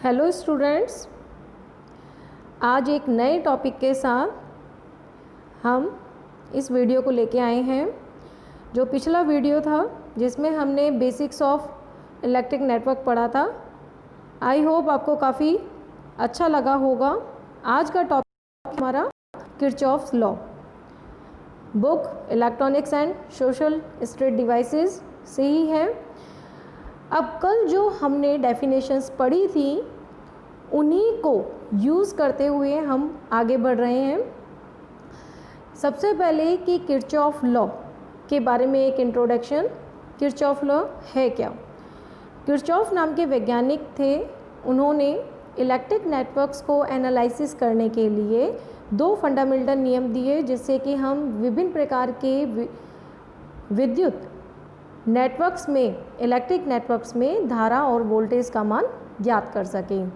Hello students, आज एक नए टॉपिक के साथ हम इस वीडियो को लेके आए हैं। जो पिछला वीडियो था जिसमें हमने बेसिक्स ऑफ इलेक्ट्रिक नेटवर्क पढ़ा था, आई होप आपको काफ़ी अच्छा लगा होगा। आज का टॉपिक हमारा Kirchhoff's law, book electronics and social state devices से ही है। अब कल जो हमने डेफिनेशंस पढ़ी थी उन्हीं को यूज़ करते हुए हम आगे बढ़ रहे हैं। सबसे पहले कि किरचॉफ लॉ के बारे में एक इंट्रोडक्शन। किरचॉफ लॉ है क्या? किरचॉफ नाम के वैज्ञानिक थे। उन्होंने इलेक्ट्रिक नेटवर्क्स को एनालिसिस करने के लिए दो फंडामेंटल नियम दिए, जिससे कि हम विभिन्न प्रकार के विद्युत नेटवर्क्स में, इलेक्ट्रिक नेटवर्क्स में धारा और वोल्टेज का मान ज्ञात कर सकें।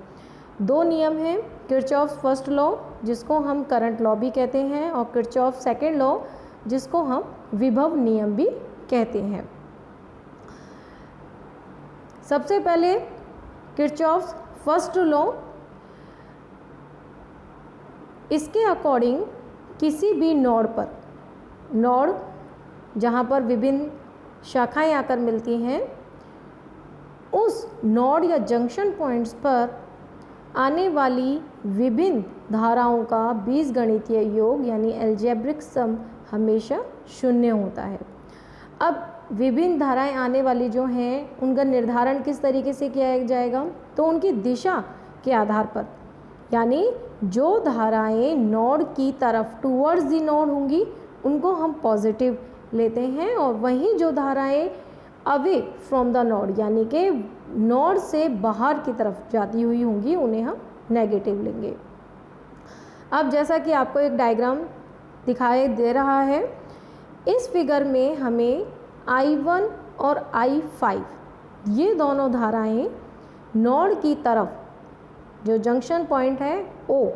दो नियम हैं, किरचॉफ फर्स्ट लॉ जिसको हम करंट लॉ भी कहते हैं, और किरचॉफ सेकेंड लॉ जिसको हम विभव नियम भी कहते हैं। सबसे पहले किरचॉफ फर्स्ट लॉ, इसके अकॉर्डिंग किसी भी नोड पर, नोड जहाँ पर विभिन्न शाखाएं आकर मिलती हैं, उस नोड या जंक्शन पॉइंट्स पर आने वाली विभिन्न धाराओं का बीजगणितीय योग यानी अलजेब्रिक सम हमेशा शून्य होता है। अब विभिन्न धाराएं आने वाली जो हैं उनका निर्धारण किस तरीके से किया जाएगा? तो उनकी दिशा के आधार पर, यानी जो धाराएं नोड की तरफ टूवर्ड्स दी नोड होंगी उनको हम पॉजिटिव लेते हैं, और वहीं जो धाराएं अवे फ्रॉम द नोड यानी कि नोड से बाहर की तरफ जाती हुई होंगी उन्हें हम नेगेटिव लेंगे। अब जैसा कि आपको एक डायग्राम दिखाई दे रहा है, इस फिगर में हमें I1 और I5 ये दोनों धाराएं नोड की तरफ, जो जंक्शन पॉइंट है O,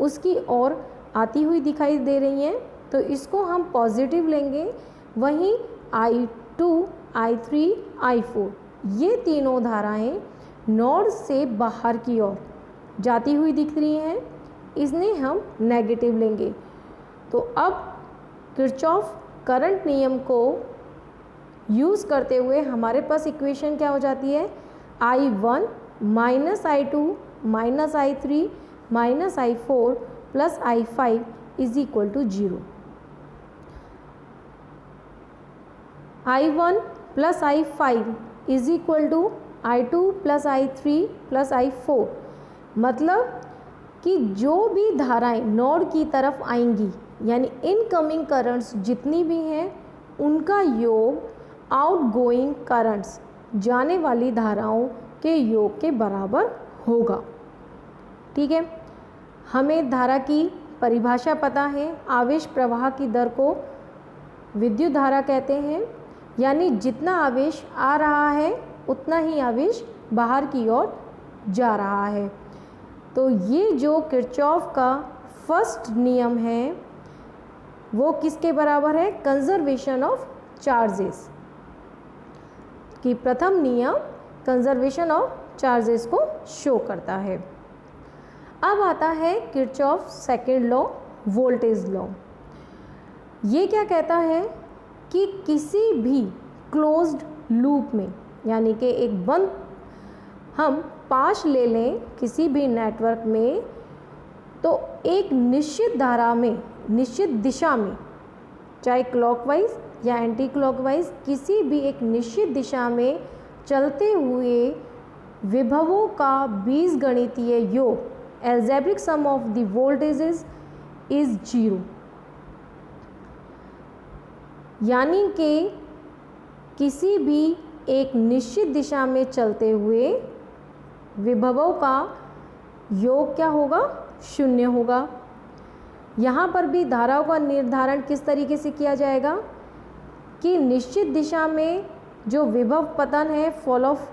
उसकी ओर आती हुई दिखाई दे रही हैं, तो इसको हम पॉजिटिव लेंगे। वहीं I2, I3, I4 ये तीनों धाराएं नोड से बाहर की ओर जाती हुई दिख रही हैं, इन्हें हम नेगेटिव लेंगे। तो अब किरचॉफ करंट नियम को यूज़ करते हुए हमारे पास इक्वेशन क्या हो जाती है? I1 minus I2 minus I3 minus I4 plus I5 is equal to 0। I1 plus I5 is equal to I2 plus I3 plus I4। मतलब कि जो भी धाराएं नोड की तरफ आएंगी, यानी इनकमिंग करंट्स जितनी भी हैं उनका योग आउटगोइंग करंट्स, जाने वाली धाराओं के योग के बराबर होगा। ठीक है, हमें धारा की परिभाषा पता है। आवेश प्रवाह की दर को विद्युत धारा कहते हैं, यानी जितना आवेश आ रहा है उतना ही आवेश बाहर की ओर जा रहा है। तो ये जो किरचॉफ का फर्स्ट नियम है वो किसके बराबर है? कंजर्वेशन ऑफ चार्जेस की प्रथम नियम कंजर्वेशन ऑफ चार्जेस को शो करता है। अब आता है Kirchhoff second law, voltage law. ये क्या कहता है कि किसी भी क्लोज्ड लूप में, यानी कि एक बंद हम पाश ले लें किसी भी नेटवर्क में, तो एक निश्चित धारा में, निश्चित दिशा में, चाहे क्लॉकवाइज या एंटी क्लॉकवाइज, किसी भी एक निश्चित दिशा में चलते हुए विभवों का बीजगणितीय योग algebraic sum of the voltages is 0। यानी कि किसी भी एक निश्चित दिशा में चलते हुए विभवों का योग क्या होगा? 0 होगा। यहाँ पर भी धाराओं का निर्धारण किस तरीके से किया जाएगा कि निश्चित दिशा में जो विभव पतन है, फॉल ऑफ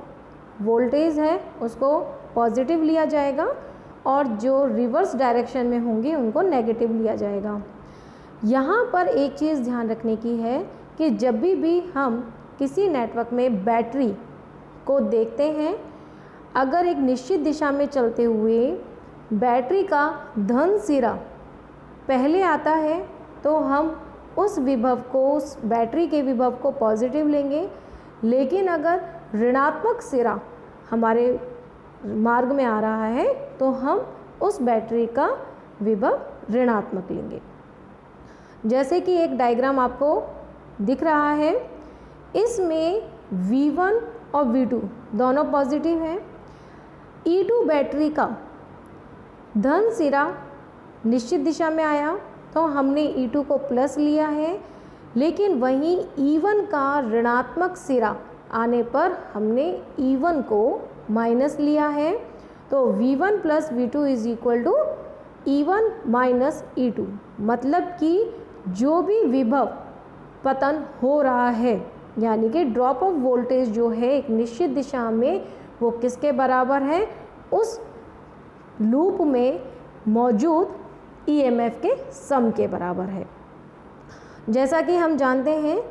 वोल्टेज है, उसको पॉजिटिव लिया जाएगा, और जो रिवर्स डायरेक्शन में होंगे उनको नेगेटिव लिया जाएगा। यहाँ पर एक चीज़ ध्यान रखने की है कि जब भी हम किसी नेटवर्क में बैटरी को देखते हैं, अगर एक निश्चित दिशा में चलते हुए बैटरी का धन सिरा पहले आता है तो हम उस विभव को, उस बैटरी के विभव को पॉजिटिव लेंगे, लेकिन अगर ऋणात्मक सिरा हमारे मार्ग में आ रहा है तो हम उस बैटरी का विभव ऋणात्मक लेंगे। जैसे कि एक डायग्राम आपको दिख रहा है, इसमें V1 और V2 दोनों पॉजिटिव हैं। E2 बैटरी का धन सिरा निश्चित दिशा में आया तो हमने E2 को प्लस लिया है, लेकिन वहीं E1 का ऋणात्मक सिरा आने पर हमने E1 को माइनस लिया है। तो V1 plus V2 is equal to E1 minus E2, मतलब कि जो भी विभव पतन हो रहा है, यानी कि ड्रॉप ऑफ वोल्टेज जो है एक निश्चित दिशा में, वो किसके बराबर है? उस लूप में मौजूद EMF के सम के बराबर है। जैसा कि हम जानते हैं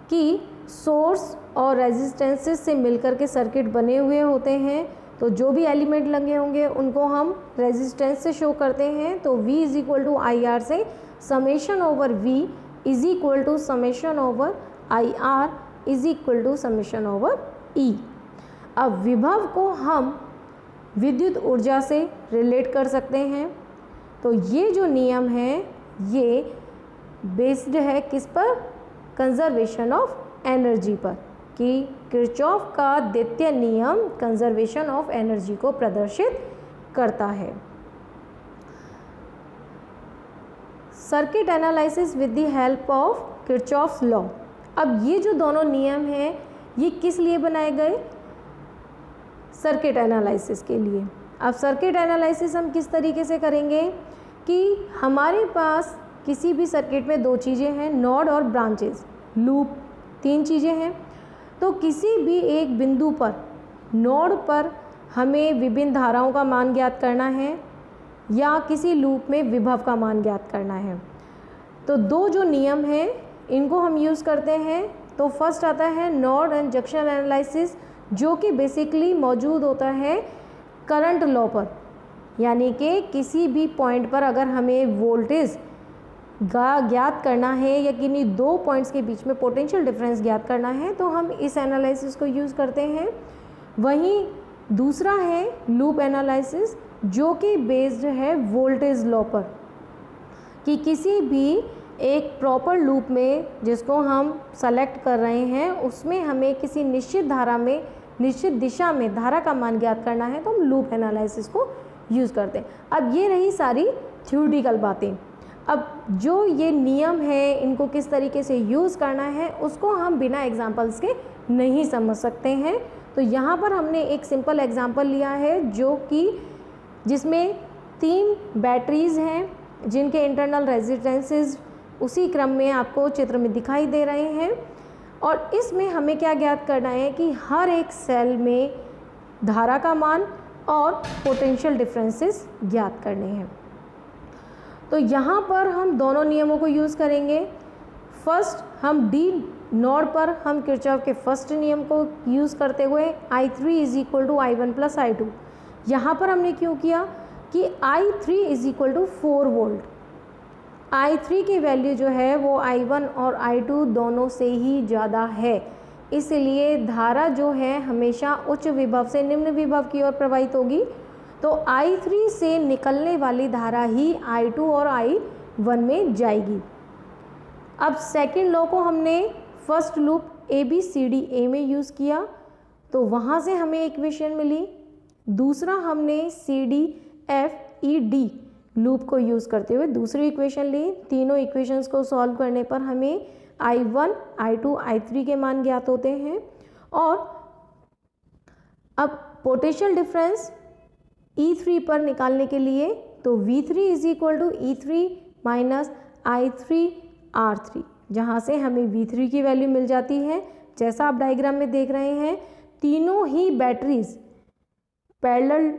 कि सोर्स और रेजिस्टेंसेस से मिलकर के सर्किट बने हुए होते हैं, तो जो भी एलिमेंट लगे होंगे उनको हम रेजिस्टेंस से शो करते हैं। तो V is equal to IR से summation over V is equal to summation over IR is equal to summation over E। अब विभव को हम विद्युत ऊर्जा से रिलेट कर सकते हैं। तो ये जो नियम है ये बेस्ड है किस पर? कंजर्वेशन ऑफ एनर्जी पर, कि किरचॉफ का द्वितीय नियम कंजर्वेशन ऑफ एनर्जी को प्रदर्शित करता है। Circuit analysis with the help of Kirchhoff's law. अब ये जो दोनों नियम हैं ये किस लिए बनाए गए? सर्किट एनालिसिस के लिए। अब सर्किट एनालिसिस हम किस तरीके से करेंगे कि हमारे पास किसी भी सर्किट में दो चीज़ें हैं, नोड और ब्रांचेस, लूप, तीन चीज़ें हैं। तो किसी भी एक बिंदु पर, नोड पर हमें विभिन्न धाराओं का मान ज्ञात करना है या किसी लूप में विभव का मान ज्ञात करना है। तो दो जो नियम हैं इनको हम यूज़ करते हैं। तो फर्स्ट आता है नोड एंड जंक्शन एनालिसिस, जो कि बेसिकली मौजूद होता है करंट लॉ पर, यानी कि किसी भी पॉइंट पर अगर हमें वोल्टेज ज्ञात करना है या किन्हीं दो पॉइंट्स के बीच में पोटेंशियल डिफरेंस ज्ञात करना है तो हम इस एनालिसिस को यूज़ करते हैं। वहीं दूसरा है लूप एनालिसिस, जो कि बेस्ड है वोल्टेज लॉ पर, कि किसी भी एक प्रॉपर लूप में जिसको हम सेलेक्ट कर रहे हैं उसमें हमें किसी निश्चित धारा में, निश्चित दिशा में धारा का मान ज्ञात करना है तो हम लूप एनालिसिस को यूज़ करते हैं। अब ये रही सारी थ्योरेटिकल बातें। अब जो ये नियम है इनको किस तरीके से यूज़ करना है उसको हम बिना एग्जांपल्स के नहीं समझ सकते हैं। तो यहाँ पर हमने एक सिंपल एग्जांपल लिया है जो कि जिसमें 3 बैटरीज़ हैं जिनके इंटरनल रेजिस्टेंसेस उसी क्रम में आपको चित्र में दिखाई दे रहे हैं, और इसमें हमें क्या ज्ञात करना है कि हर एक सेल में धारा का मान और पोटेंशियल डिफरेंसेस ज्ञात करने हैं। तो यहाँ पर हम दोनों नियमों को यूज़ करेंगे। फर्स्ट हम डी नोड पर हम किरचॉफ के फर्स्ट नियम को यूज़ करते हुए I3 is equal to I1 plus I2। यहाँ पर हमने क्यों किया कि I3 is equal to 4 volt. I3 की वैल्यू जो है वो I1 और I2 दोनों से ही ज़्यादा है, इसलिए धारा जो है हमेशा उच्च विभव से निम्न विभव की ओर प्रवाहित होगी। तो I3 से निकलने वाली धारा ही I2 और I1 में जाएगी। अब सेकंड लॉ को हमने फर्स्ट लूप ABCDA में यूज़ किया तो वहाँ से हमें इक्वेशन मिली। दूसरा हमने CDFED लूप को यूज़ करते हुए दूसरी इक्वेशन ली। तीनों इक्वेशंस को सॉल्व करने पर हमें I1, I2, I3 के मान ज्ञात होते हैं। और अब पोटेंशियल डिफरेंस E3 पर निकालने के लिए तो V3 is equal to E3 minus I3R3, जहाँ से हमें V3 की वैल्यू मिल जाती है। जैसा आप डायग्राम में देख रहे हैं तीनों ही बैटरीज पैरेलल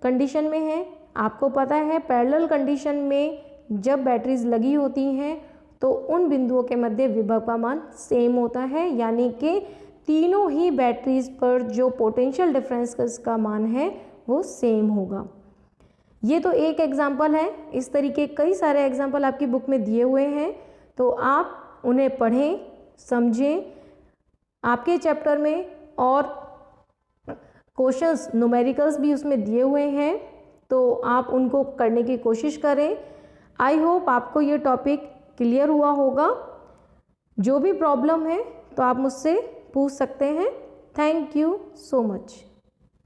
कंडीशन में हैं। आपको पता है पैरेलल कंडीशन में जब बैटरीज लगी होती हैं तो उन बिंदुओं के मध्य विभव का मान सेम होता है, यानी कि तीनों ही बैटरीज पर जो पोटेंशियल डिफरेंस का मान है वो सेम होगा। ये तो एक एग्जाम्पल है, इस तरीके कई सारे एग्जाम्पल आपकी बुक में दिए हुए हैं, तो आप उन्हें पढ़ें, समझें। आपके चैप्टर में और क्वेश्चंस न्यूमेरिकल्स भी उसमें दिए हुए हैं, तो आप उनको करने की कोशिश करें। आई होप आपको ये टॉपिक क्लियर हुआ होगा। जो भी प्रॉब्लम है तो आप मुझसे पूछ सकते हैं। Thank you so much.